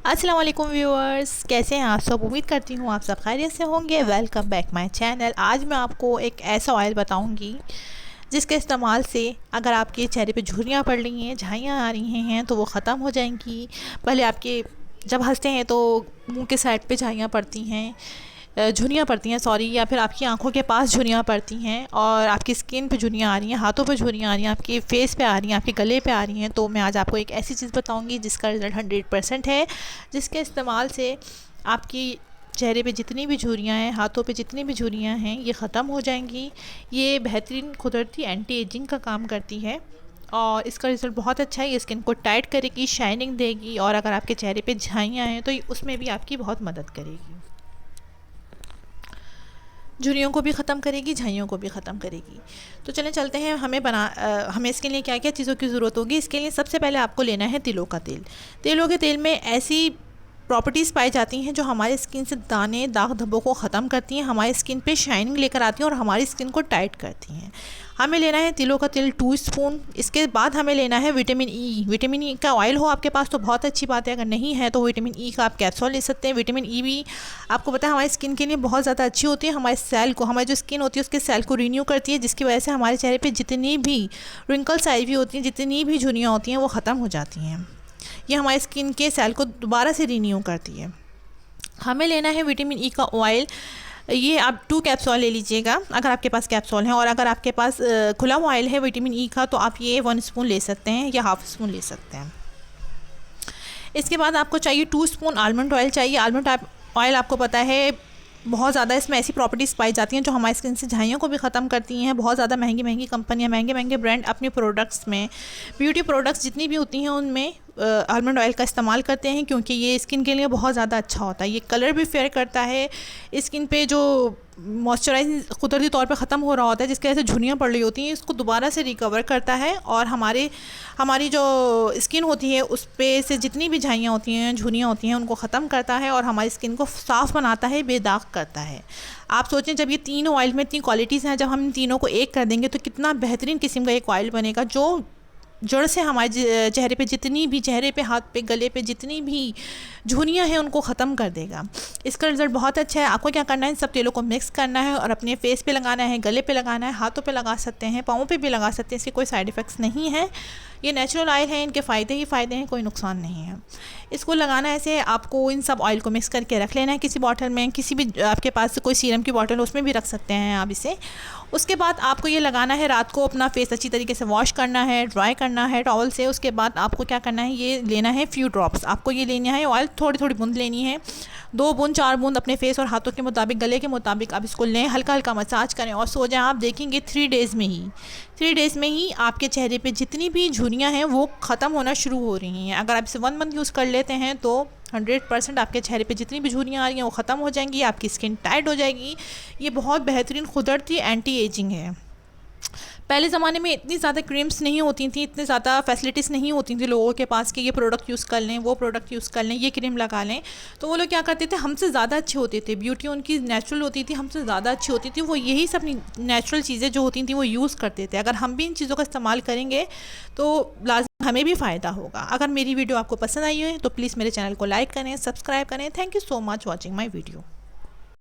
अस्सलाम वालेकुम व्यूअर्स, कैसे हैं आप सब। उम्मीद करती हूँ आप सब खैरियत से होंगे। Welcome back my channel. आज मैं आपको एक ऐसा ऑयल बताऊँगी जिसके इस्तेमाल से अगर आपके चेहरे पे झुर्रियाँ पड़ रही हैं, झाइयाँ आ रही हैं तो वो ख़त्म हो जाएंगी। पहले आपके जब हंसते हैं तो मुंह के साइड पे झाइयाँ पड़ती हैं, झुर्रियाँ पड़ती हैं सॉरी, या फिर आपकी आंखों के पास झुर्रियाँ पड़ती हैं और आपकी स्किन पे झुर्रियाँ आ रही हैं, हाथों पे झुर्रियाँ आ रही हैं, आपके फेस पे आ रही हैं, आपके गले पे आ रही हैं, तो मैं आज आपको एक ऐसी चीज़ बताऊंगी जिसका रिज़ल्ट 100% है, जिसके इस्तेमाल से आपकी चेहरे पे जितनी भी झुर्रियाँ हैं, हाथों पे जितनी भी झुर्रियाँ हैं, ये ख़त्म हो जाएंगी। ये बेहतरीन कुदरती एंटी एजिंग का काम करती है और इसका रिज़ल्ट बहुत अच्छा है। ये स्किन को टाइट करेगी, शाइनिंग देगी और अगर आपके चेहरे पे झाइयाँ हैं तो उसमें भी आपकी बहुत मदद करेगी। झुर्रियों को भी ख़त्म करेगी, झाइयों को भी ख़त्म करेगी। तो चलें चलते हैं, हमें इसके लिए क्या क्या चीज़ों की ज़रूरत होगी। इसके लिए सबसे पहले आपको लेना है तिलों का तेल। तिलों के तेल में ऐसी प्रॉपर्टीज़ पाई जाती हैं जो हमारे स्किन से दाने, दाग धब्बों को ख़त्म करती हैं, हमारी स्किन पे शाइनिंग लेकर आती हैं और हमारी स्किन को टाइट करती हैं। हमें लेना है तिलों का तेल 2 स्पून। इसके बाद हमें लेना है विटामिन ई। विटामिन ई का ऑयल हो आपके पास तो बहुत अच्छी बात है, अगर नहीं है तो विटामिन ई का आप कैप्सूल ले सकते हैं। विटामिन ई भी आपको पता है हमारी स्किन के लिए बहुत ज़्यादा अच्छी होती है। हमारे सेल को, हमारी जो स्किन होती है उसके सेल को रीन्यू करती है, जिसकी वजह से हमारे चेहरे पर जितनी भी रिंकल्स आई हुई होती हैं, जितनी भी झुर्रियाँ होती हैं वो ख़त्म हो जाती हैं। ये हमारी स्किन के सेल को दोबारा से रीन्यू करती है। हमें लेना है विटामिन ई का ऑयल। ये आप 2 कैप्सूल ले लीजिएगा अगर आपके पास कैप्सूल हैं, और अगर आपके पास खुला हुआ ऑयल है विटामिन ई का तो आप ये 1 स्पून ले सकते हैं या हाफ स्पून ले सकते हैं। इसके बाद आपको चाहिए 2 स्पून आलमंड ऑयल चाहिए। आलमंड ऑयल आपको पता है बहुत ज़्यादा इसमें ऐसी प्रॉपर्टीज़ पाई जाती हैं जो हमारी स्किन से झाइयों को भी ख़त्म करती हैं। बहुत ज़्यादा महंगी महंगी कंपनियां, महंगे महंगे ब्रांड अपने प्रोडक्ट्स में, ब्यूटी प्रोडक्ट्स जितनी भी होती हैं उनमें आलमंड ऑयल का इस्तेमाल करते हैं, क्योंकि ये स्किन के लिए बहुत ज़्यादा अच्छा होता है। ये कलर भी फेयर करता है, स्किन पे जो मॉइस्चराइज कुदरती तौर पे ख़त्म हो रहा होता है जिसकी वजह से झुर्रियाँ पड़ रही होती हैं, इसको दोबारा से रिकवर करता है और हमारी जो स्किन होती है उस पे से जितनी भी झाइयाँ होती हैं, झुर्रियाँ होती हैं, उनको ख़त्म करता है और हमारी स्किन को साफ़ बनाता है, बेदाग करता है। आप सोचें जब ये तीनों ऑयल में इतनी क्वालिटीज़ हैं, जब हम इन तीनों को एक कर देंगे तो कितना बेहतरीन किस्म का एक ऑयल बनेगा जो जड़ से हमारे चेहरे पे जितनी भी, चेहरे पे, हाथ पे, गले पे जितनी भी झुर्रियाँ हैं उनको ख़त्म कर देगा। इसका रिज़ल्ट बहुत अच्छा है। आपको क्या करना है, सब तेलों को मिक्स करना है और अपने फेस पे लगाना है, गले पे लगाना है, हाथों पे लगा सकते हैं, पाँवों पे भी लगा सकते हैं। इसके कोई साइड इफ़ेक्ट्स नहीं है। ये नेचुरल ऑयल है, इनके फ़ायदे ही फ़ायदे हैं, कोई नुकसान नहीं है। इसको लगाना ऐसे, आपको इन सब ऑयल को मिक्स करके रख लेना है किसी बॉटल में, किसी भी आपके पास कोई सीरम की बॉटल उसमें भी रख सकते हैं आप इसे। उसके बाद आपको ये लगाना है, रात को अपना फेस अच्छी तरीके से वॉश करना है, ड्राई करना है टॉवल से। उसके बाद आपको क्या करना है, ये लेना है फ्यू ड्रॉप्स। आपको ये लेना है ऑयल, थोड़ी थोड़ी बूंद लेनी है, 2 बूंद 4 बूंद अपने फेस और हाथों के मुताबिक, गले के मुताबिक आप इसको लें, हल्का हल्का मसाज करें और सो जाएं। आप देखेंगे 3 डेज़ में ही आपके चेहरे पे जितनी भी झुर्रियाँ हैं वो ख़त्म होना शुरू हो रही हैं। अगर आप इसे 1 मंथ यूज़ कर लेते हैं तो 100% आपके चेहरे पे जितनी भी झुर्रियाँ आ रही हैं वो ख़त्म हो जाएंगी, आपकी स्किन टाइट हो जाएगी। ये बहुत बेहतरीन कुदरती एंटी एजिंग है। पहले ज़माने में इतनी ज़्यादा क्रीम्स नहीं होती थी, इतनी ज़्यादा फैसिलिटीज़ नहीं होती थी लोगों के पास कि ये प्रोडक्ट यूज़ कर लें, वो प्रोडक्ट यूज़ कर लें, ये क्रीम लगा लें। तो वो लोग क्या करते थे, हमसे ज़्यादा अच्छे होते थे, ब्यूटी उनकी नेचुरल होती थी, हमसे ज़्यादा अच्छी होती थी। वो यही सब नेचुरल चीज़ें जो होती थी वो यूज़ करते थे। अगर हम भी इन चीज़ों का इस्तेमाल करेंगे तो लाज़िम हमें भी फ़ायदा होगा। अगर मेरी वीडियो आपको पसंद आई है तो प्लीज़ मेरे चैनल को लाइक करें, सब्सक्राइब करें। Thank you so much watching my video.